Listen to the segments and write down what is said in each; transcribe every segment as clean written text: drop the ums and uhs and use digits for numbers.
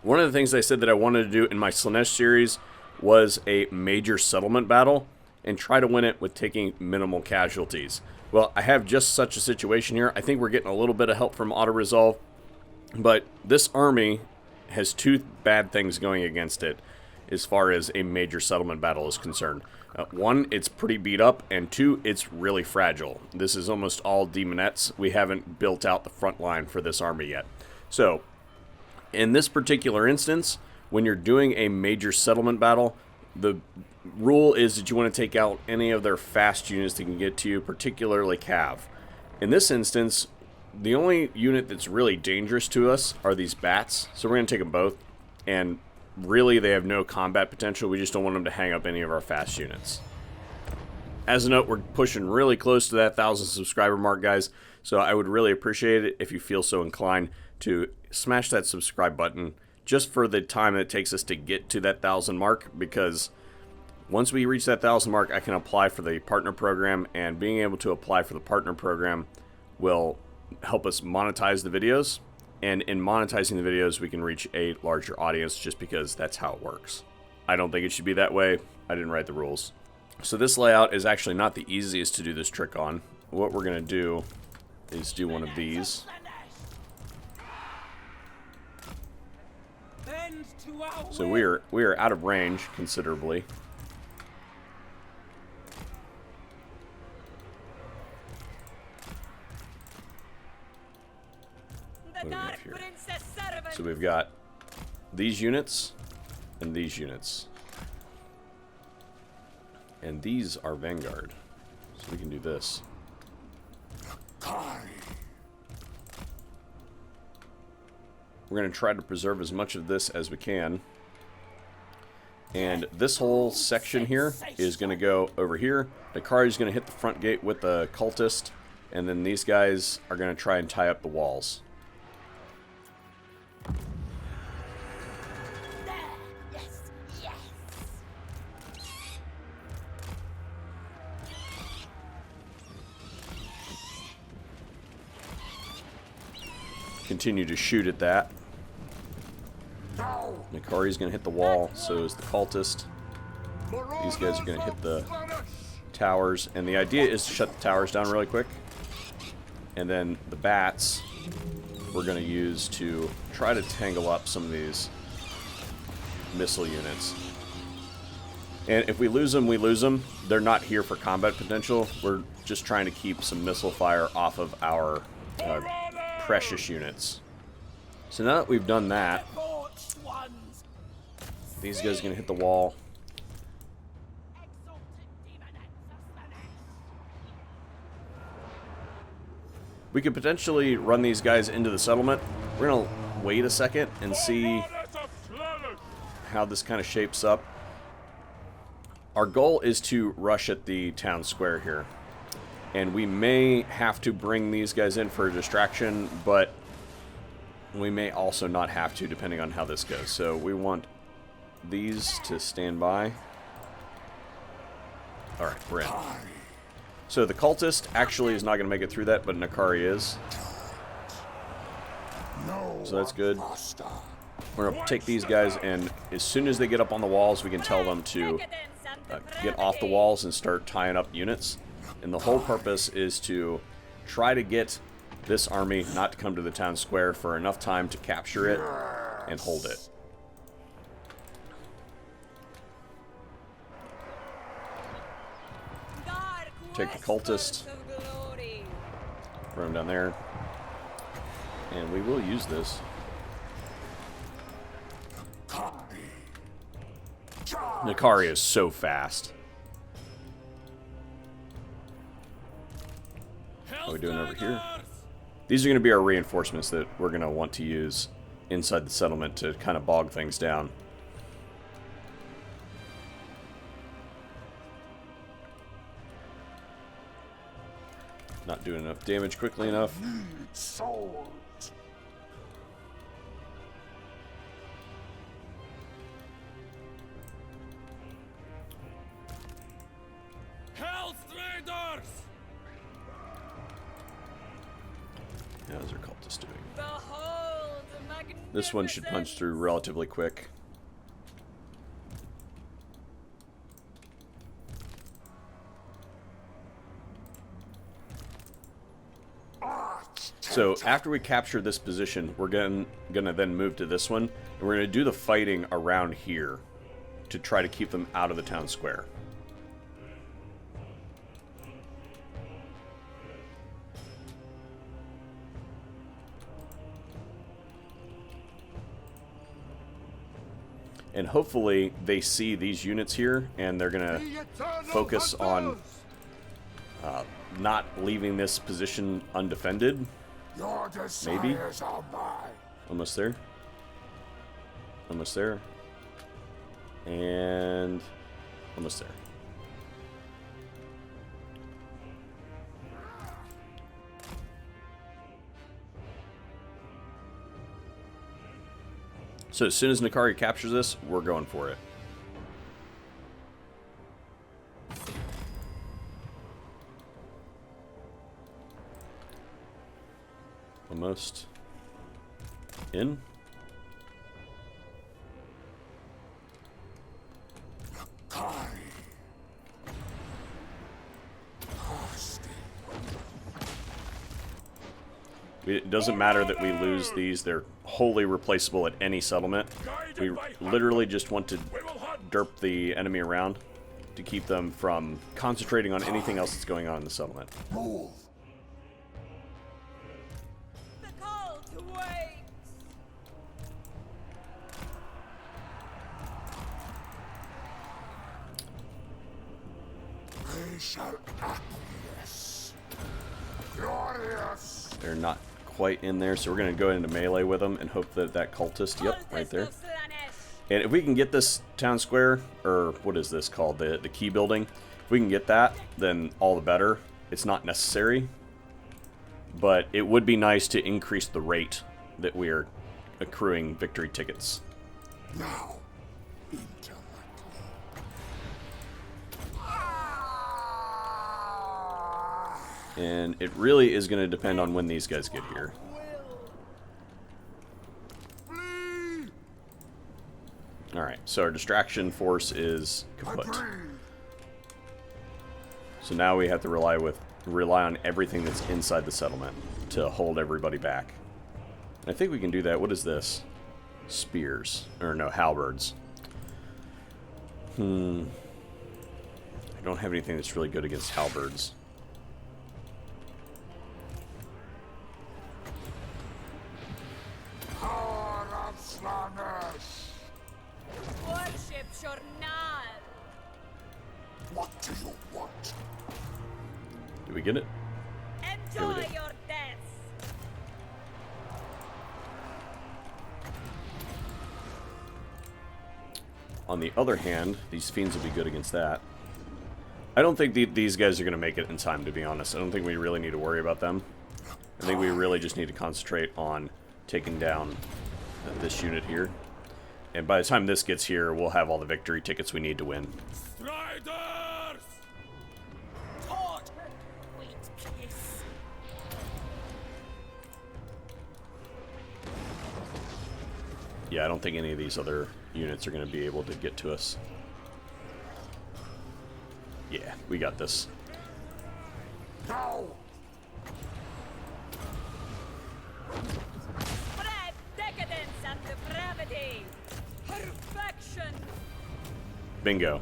One of the things I said that I wanted to do in my Slaanesh series was a major settlement battle and try to win it with taking minimal casualties. Well, I have just such a situation here. I think we're getting a little bit of help from auto-resolve, but this army has two bad things going against it as far as a major settlement battle is concerned. One, it's pretty beat up, and two, it's really fragile. This is almost all demonettes. We haven't built out the front line for this army yet. So, in this particular instance, when you're doing a major settlement battle, the rule is that you want to take out any of their fast units that can get to you, particularly cav. In this instance, the only unit that's really dangerous to us are these bats, so we're going to take them both, and really they have no combat potential. We just don't want them to hang up any of our fast units. As a note, we're pushing really close to that 1,000 subscriber mark, guys, so I would really appreciate it if you feel so inclined to smash that subscribe button just for the time it takes us to get to that 1,000 mark, because once we reach that 1,000 mark, I can apply for the partner program, and being able to apply for the partner program will help us monetize the videos, and in monetizing the videos we can reach a larger audience just because that's how it works. I don't think it should be that way. I didn't write the rules. So this layout is actually not the easiest to do this trick on. What we're going to do is do one of these. So we are out of range considerably. What do we have here? So we've got these units and these units. And these are Vanguard. So we can do this. We're going to try to preserve as much of this as we can. And this whole section here is going to go over here. Nakari is going to hit the front gate with the cultist. And then these guys are going to try and tie up the walls. Continue to shoot at that. Nakari's going to hit the wall, so is the cultist. These guys are going to hit the towers, and the idea is to shut the towers down really quick. And then the bats we're going to use to try to tangle up some of these missile units. And if we lose them, we lose them. They're not here for combat potential. We're just trying to keep some missile fire off of our precious units. So now that we've done that, these guys are going to hit the wall. We could potentially run these guys into the settlement. We're going to wait a second and see how this kind of shapes up. Our goal is to rush at the town square here. And we may have to bring these guys in for a distraction, but we may also not have to, depending on how this goes. So we want these to stand by. Alright, we're in. So the cultist actually is not going to make it through that, but Nakari is. So that's good. We're going to take these guys, and as soon as they get up on the walls, we can tell them to get off the walls and start tying up units. And the whole purpose is to try to get this army not to come to the town square for enough time to capture it and hold it. Take the cultist, throw him down there, and we will use this. Nakari is so fast. What are we doing over here? These are going to be our reinforcements that we're going to want to use inside the settlement to kind of bog things down. Not doing enough damage quickly enough. How's our cultist doing? Behold This one should punch through relatively quick. So after we capture this position, we're gonna then move to this one, and we're gonna do the fighting around here to try to keep them out of the town square. And hopefully they see these units here, and they're gonna focus on not leaving this position undefended. Maybe. Almost there. Almost there. And almost there. So as soon as Nakari captures this, we're going for it. Almost in. It doesn't matter that we lose these, they're wholly replaceable at any settlement. We literally just want to derp the enemy around to keep them from concentrating on anything else that's going on in the settlement. They're not quite in there, so we're going to go into melee with them and hope that that cultist, yep, right there. And if we can get this town square, or what is this called, the key building, if we can get that, then all the better. It's not necessary, but it would be nice to increase the rate that we are accruing victory tickets. Now, and it really is going to depend on when these guys get here. Alright, so our distraction force is kaput. So now we have to rely on everything that's inside the settlement to hold everybody back. And I think we can do that. What is this? Spears. Or no, halberds. I don't have anything that's really good against halberds. Power of Slaanesh! Worship Journal! What do you want? Do we get it? Enjoy your death! On the other hand, these fiends will be good against that. I don't think these guys are going to make it in time, to be honest. I don't think we really need to worry about them. I think we really just need to concentrate on taking down this unit here. And by the time this gets here, we'll have all the victory tickets we need to win. Striders! Taught! Wait, kiss. Yeah, I don't think any of these other units are going to be able to get to us. Yeah, we got this. No! Spread decadence and depravity! Perfection! Bingo.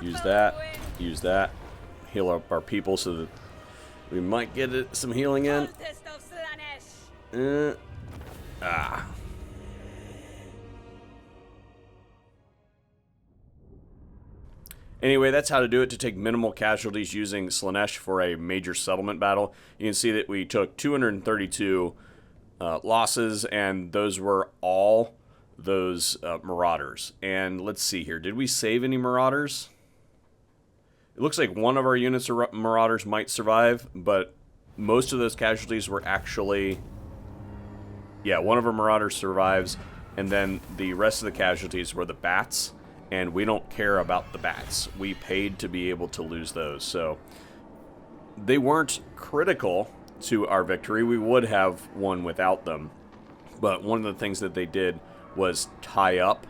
Use that. Use that. Heal up our people so that we might get some healing in. Cultist of Slaanesh! Ah. Anyway, that's how to do it to take minimal casualties using Slaanesh for a major settlement battle. You can see that we took 232 losses, and those were all those marauders. And let's see here. Did we save any marauders? It looks like one of our units of marauders might survive, but most of those casualties were actually... Yeah, one of our marauders survives, and then the rest of the casualties were the bats. And we don't care about the bats. We paid to be able to lose those. So they weren't critical to our victory. We would have won without them. But one of the things that they did was tie up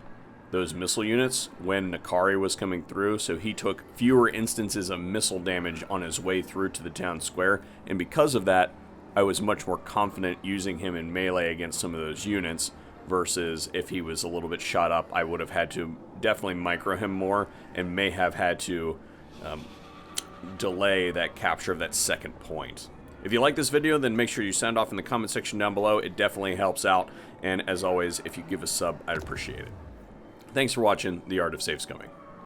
those missile units when Nakari was coming through, so he took fewer instances of missile damage on his way through to the town square, and because of that, I was much more confident using him in melee against some of those units, versus if he was a little bit shot up, I would have had to definitely micro him more, and may have had to delay that capture of that second point. If you like this video, then make sure you sound off in the comment section down below. It definitely helps out, and as always, if you give a sub, I'd appreciate it. Thanks for watching The Art of Safe Scumming.